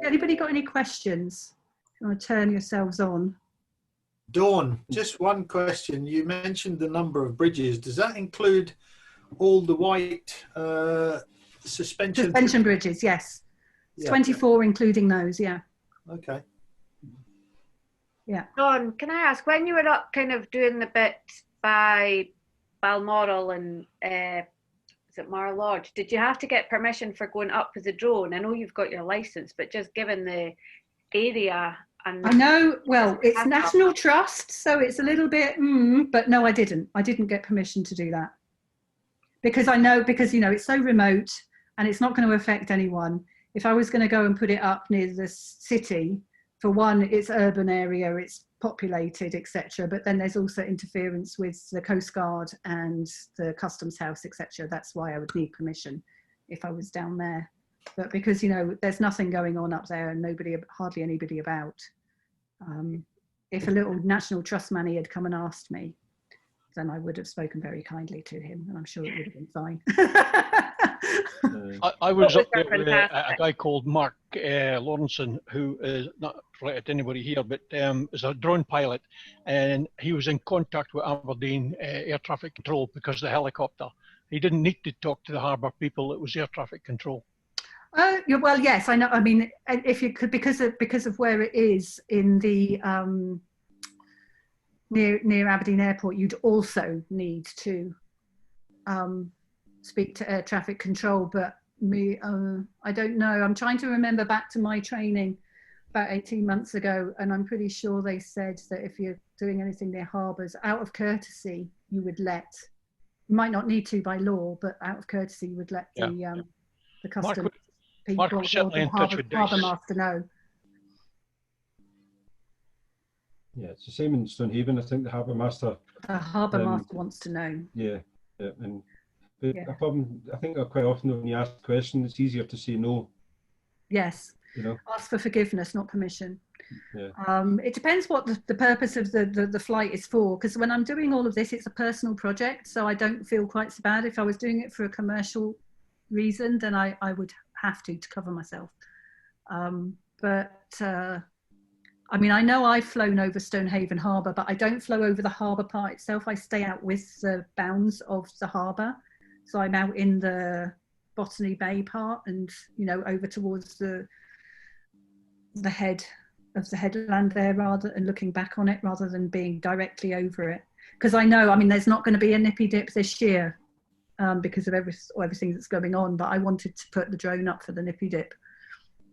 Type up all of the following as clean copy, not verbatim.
Anybody got any questions? You want to turn yourselves on? Dawn, just one question. You mentioned the number of bridges. Does that include all the white suspension bridges? Yes. It's yeah. 24 including those, yeah. Okay. Yeah. Dawn, can I ask, when you were up kind of doing the bit by Balmoral and is it Mar Lodge, did you have to get permission for going up with the drone? I know you've got your license, but just given the area and... I know, well, it's National Trust, so it's a little bit, but no, I didn't get permission to do that. Because I know, you know, it's so remote and it's not going to affect anyone. If I was going to go and put it up near the city, for one, it's urban area, it's populated, etc. But then there's also interference with the Coast Guard and the Customs House, etc. That's why I would need permission if I was down there. But because, you know, there's nothing going on up there and hardly anybody about. If a little National Trust manny had come and asked me, then I would have spoken very kindly to him, and I'm sure it would have been fine. I was up there with a guy called Mark Lawrenson, who is not related to anybody here, but is a drone pilot, and he was in contact with Aberdeen air traffic control because of the helicopter. He didn't need to talk to the harbour people; it was air traffic control. Well, yes, I know. I mean, if you could, because of where it is in the near Aberdeen Airport, you'd also need to speak to air traffic control. But I don't know. I'm trying to remember back to my training about 18 months ago, and I'm pretty sure they said that if you're doing anything near harbours, out of courturity, you would let. You might not need to by law, but out of courtesy, you would let the customs people or the harbour master know. Yeah, it's the same in Stonehaven. I think the harbour master. The harbour master wants to know. Yeah, yeah, and a problem. I think quite often when you ask a question, it's easier to say no. Yes. You know, ask for forgiveness, not permission. Yeah. It depends what the purpose of the flight is for. Because when I'm doing all of this, it's a personal project, so I don't feel quite so bad. If I was doing it for a commercial reason, then I would have to cover myself. I mean, I know I've flown over Stonehaven Harbour, but I don't flow over the harbour part itself. I stay out with the bounds of the harbour. So I'm out in the Botany Bay part and, you know, over towards the head of the headland there and looking back on it rather than being directly over it. Because I know, I mean, there's not going to be a nippy dip this year because of everything that's going on, but I wanted to put the drone up for the nippy dip.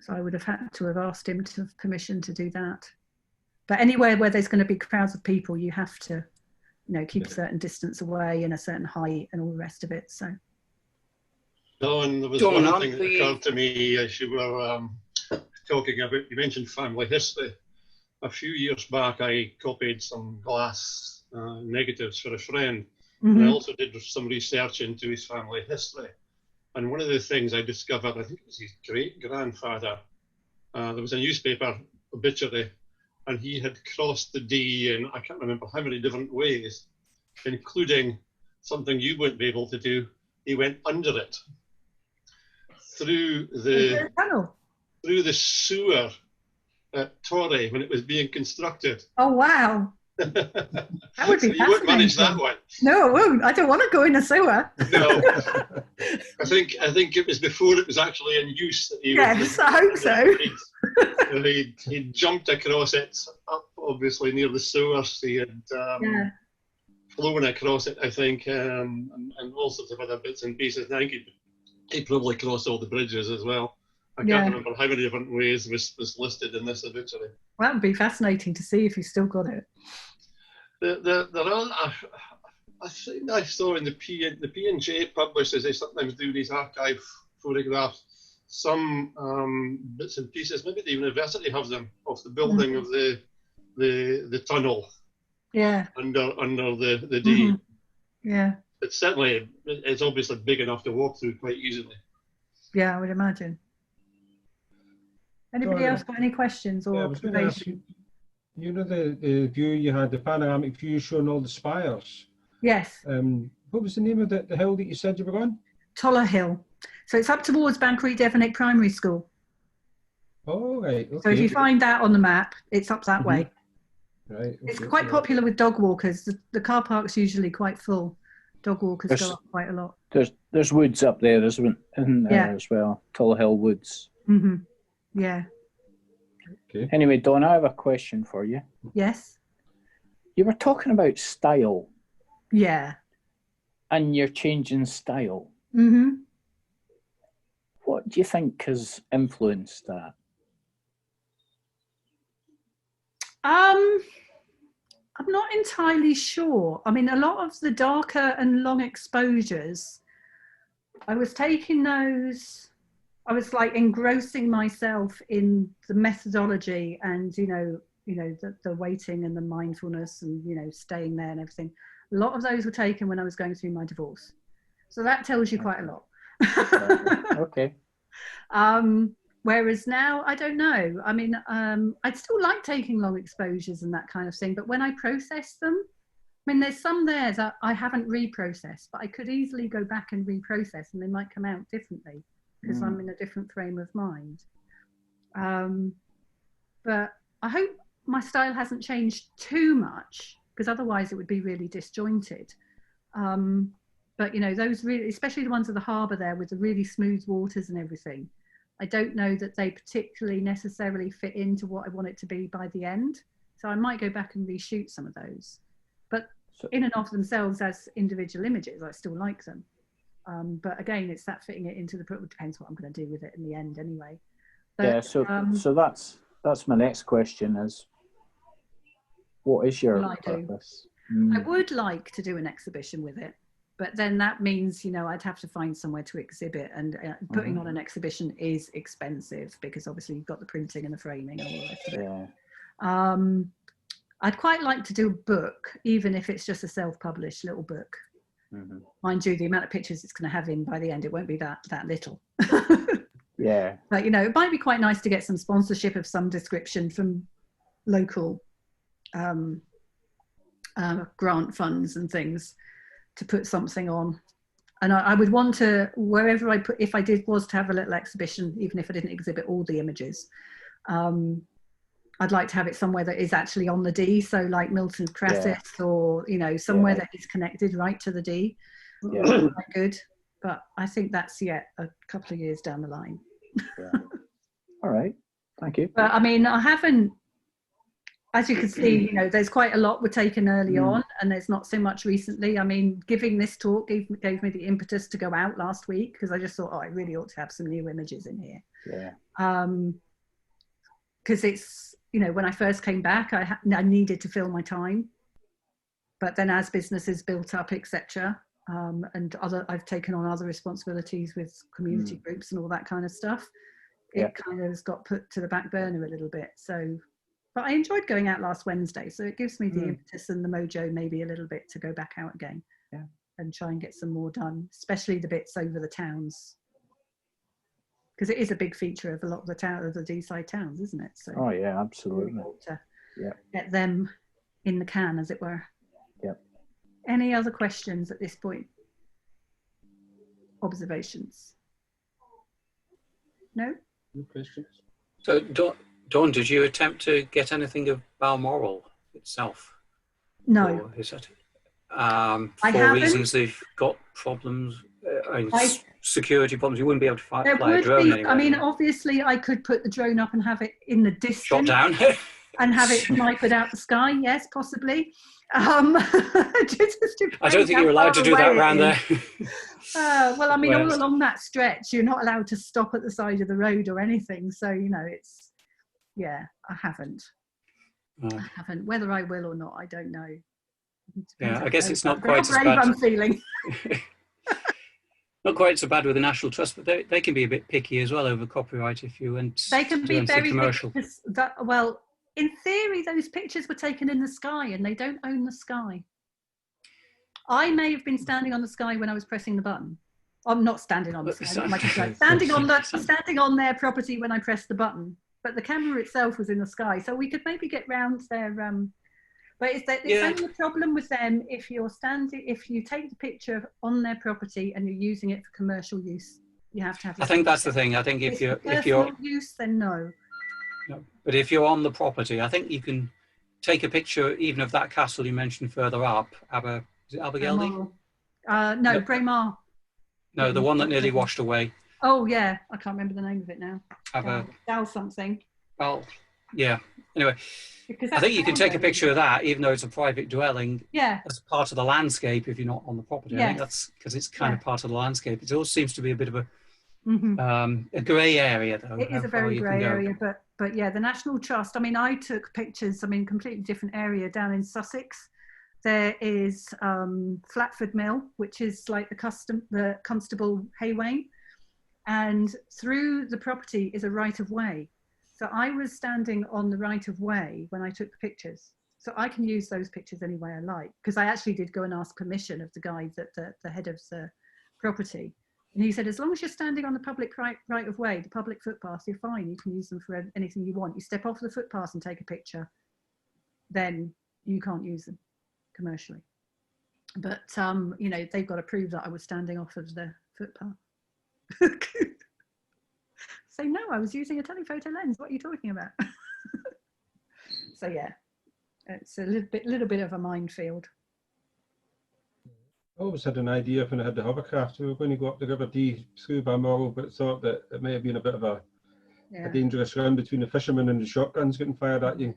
So I would have had to have asked him to have permission to do that. But anywhere where there's going to be crowds of people, you have to, you know, keep a certain distance away and a certain height and all the rest of it. So. Dawn, there was one thing that occurred to me as you were talking about, you mentioned family history. A few years back, I copied some glass negatives for a friend. And I also did some research into his family history. And one of the things I discovered, I think it was his great-grandfather, there was a newspaper obituary, and he had crossed the Dee in, I can't remember how many different ways, including something you wouldn't be able to do. He went under it, through the sewer at Torre when it was being constructed. Oh, wow. That would be so you wouldn't manage that one. No, I won't. I don't want to go in a sewer. No, I think it was before it was actually in use that he. Yes, I hope so. He jumped across it up, obviously near the sewers. He had flown across it, I think, and all sorts of other bits and pieces. And I think he probably crossed all the bridges as well. I can't remember how many different ways was listed in this obituary. Well, that would be fascinating to see if he's still got it. There are, I think I saw in the P&J publishes, they sometimes do these archive photographs, some bits and pieces, maybe the university have them, of the building of the tunnel. Yeah. Under the Dee. Yeah. It's certainly, it's obviously big enough to walk through quite easily. Yeah, I would imagine. Anybody else got any questions or observations? You know the view you had, the panoramic view showing all the spires? Yes. What was the name of the hill that you said you were on? Toller Hill. So it's up towards Bankery Devonick Primary School. Oh, right. Okay. So if you find that on the map, it's up that way. Right. Okay. It's quite popular with dog walkers. The car park's usually quite full. Dog walkers go up quite a lot. There's woods up there as well. Tall Hill Woods. Yeah. Okay. Anyway, Dawn, I have a question for you. Yes. You were talking about style. Yeah. And you're changing style. What do you think has influenced that? I'm not entirely sure. I mean, a lot of the darker and long exposures, I was taking those, I was like engrossing myself in the methodology and, the waiting and the mindfulness and, staying there and everything. A lot of those were taken when I was going through my divorce. So that tells you quite a lot. Okay. Whereas now, I don't know. I mean, I'd still like taking long exposures and that kind of thing. But when I process them, I mean, there's some there that I haven't reprocessed, but I could easily go back and reprocess and they might come out differently because I'm in a different frame of mind. But I hope my style hasn't changed too much because otherwise it would be really disjointed. But, those really, especially the ones at the harbour there with the really smooth waters and everything, I don't know that they particularly necessarily fit into what I want it to be by the end. So I might go back and reshoot some of those. But in and of themselves as individual images, I still like them. But again, it's that fitting it into the, it depends what I'm going to do with it in the end anyway. But, yeah, so that's my next question is, what is your purpose? I would like to do an exhibition with it. But then that means, I'd have to find somewhere to exhibit, and putting on an exhibition is expensive because obviously you've got the printing and the framing and all the rest of it. Yeah. I'd quite like to do a book, even if it's just a self-published little book. Mind you, the amount of pictures it's going to have in by the end, it won't be that little. Yeah. But, it might be quite nice to get some sponsorship of some description from local grant funds and things, to put something on. And I would want to, wherever I put, if I was to have a little exhibition, even if I didn't exhibit all the images, I'd like to have it somewhere that is actually on the Dee, so like Milton Crassus or somewhere that is connected right to the Dee. Yeah, quite good. But I think that's yet a couple of years down the line. All right, thank you. But I mean, I haven't, as you can see, there's quite a lot were taken early on, and there's not so much recently. I mean, giving this talk gave me the impetus to go out last week because I just thought, I really ought to have some new images in here. Yeah. Because it's, when I first came back, I needed to fill my time. But then as businesses built up, etc., and I've taken on other responsibilities with community groups and all that kind of stuff. It kind of has got put to the back burner a little bit. So. But I enjoyed going out last Wednesday, so it gives me the impetus and the mojo maybe a little bit to go back out again and try and get some more done, especially the bits over the towns. Because it is a big feature of a lot of the Deeside towns, isn't it? So oh, yeah, absolutely. To get them in the can, as it were. Yeah. Any other questions at this point? Observations? No? No questions. So, Dawn, did you attempt to get anything of Balmoral itself? No. Or is that for reasons they've got problems, security problems? You wouldn't be able to fly a drone anywhere. I mean, obviously, I could put the drone up and have it in the distance. Shot down. And have it sniped out the sky. Yes, possibly. I don't think you're allowed to do that around there. Well, I mean, all along that stretch, you're not allowed to stop at the side of the road or anything. So, it's. Yeah, I haven't. I haven't. Whether I will or not, I don't know. Yeah, I guess it's not quite as bad. I'm feeling. Not quite so bad with the National Trust, but they can be a bit picky as well over copyright if you went. They can be very commercial. Well, in theory, those pictures were taken in the sky, and they don't own the sky. I may have been standing on the sky when I was pressing the button. I'm not standing on the sky. Standing on their property when I pressed the button. But the camera itself was in the sky, so we could maybe get round their. But it's only a problem with them if you take the picture on their property and you're using it for commercial use. You have to have. I think that's the thing. I think if you're use, then no. No. But if you're on the property, I think you can take a picture even of that castle you mentioned further up. Is it Abergeldy? No, Braemar. No, the one that nearly washed away. Oh yeah, I can't remember the name of it now. Dal something. Well, yeah. Anyway, I think you can take a picture of that, even though it's a private dwelling. Yeah. As part of the landscape, if you're not on the property. Yes. I think that's because it's kind of part of the landscape. It all seems to be a bit of a Mm-hmm. a grey area, though. It is a very grey area, but yeah, the National Trust. I mean, I took pictures. I mean, completely different area down in Sussex. There is Flatford Mill, which is like the Constable Haywain, and through the property is a right of way. So I was standing on the right of way when I took the pictures. So I can use those pictures any way I like, because I actually did go and ask permission of the guy, the head of the property. And he said, as long as you're standing on the public right of way, the public footpath, you're fine. You can use them for anything you want. You step off the footpath and take a picture, then you can't use them commercially. But, you know, they've got to prove that I was standing off of the footpath. So no, I was using a telephoto lens. What are you talking about? So yeah, it's a little bit of a minefield. I always had an idea when I had the hovercraft, we were going to go up the River Dee through Balmoral, but thought that it may have been a bit of a dangerous run between the fishermen and the shotguns getting fired at you.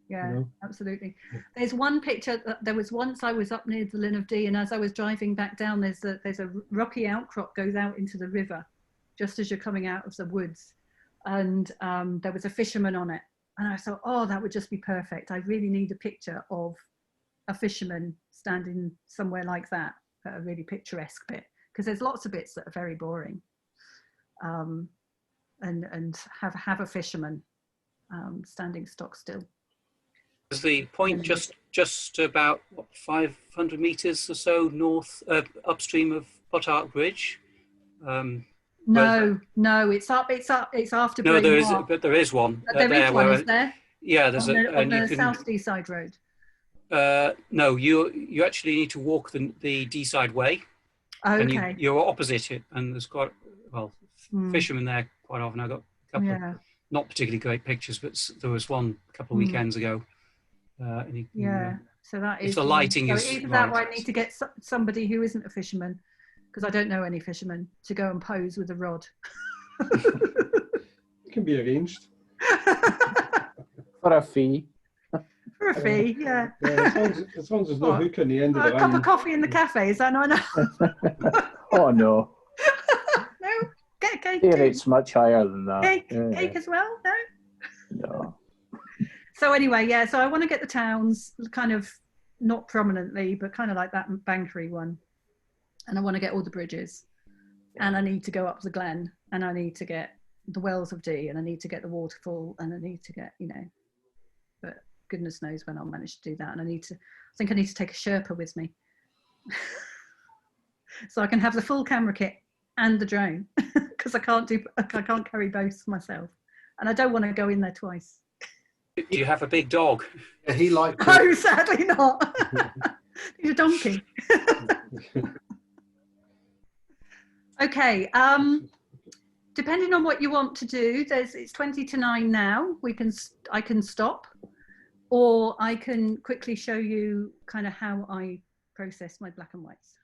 Yeah, you know? Absolutely. There's one picture. There was once I was up near the Linn of Dee, and as I was driving back down, there's a rocky outcrop goes out into the river, just as you're coming out of the woods, and there was a fisherman on it, and I thought, oh, that would just be perfect. I really need a picture of a fisherman standing somewhere like that, a really picturesque bit, because there's lots of bits that are very boring, and have a fisherman standing stock still. Is the point just about what, 500 meters or so north, upstream of Part2 Bridge? No, it's after. No, there is one. There is one, is there? Yeah, there's on the South Deeside Road. No, you actually need to walk the Deeside Way. Okay. And you're opposite it, and there's quite fishermen there quite often. I got a couple of not particularly great pictures, but there was one a couple of weekends ago. And so that is. If the lighting is either that, or I need to get somebody who isn't a fisherman, because I don't know any fishermen, to go and pose with a rod. It can be arranged. For a fee. For a fee, yeah. As long as there's no hook in the end of the line. A cup of coffee in the cafe, is that not enough? Oh no. No, get a cake. Here it's much higher than that. Cake as well? No? No. So anyway, yeah, so I want to get the towns kind of not prominently, but kind of like that Bankery one. And I want to get all the bridges. And I need to go up the Glen, and I need to get the Wells of Dee, and I need to get the waterfall, and I need to get, you know, but goodness knows when I'll manage to do that. And I think I need to take a Sherpa with me. So I can have the full camera kit and the drone, because I can't carry both myself. And I don't want to go in there twice. Do you have a big dog? Yeah, he liked it. Oh, sadly not. He's a donkey. Okay. Depending on what you want to do, it's 20 to 9 now. I can stop, or I can quickly show you kind of how I process my black and whites.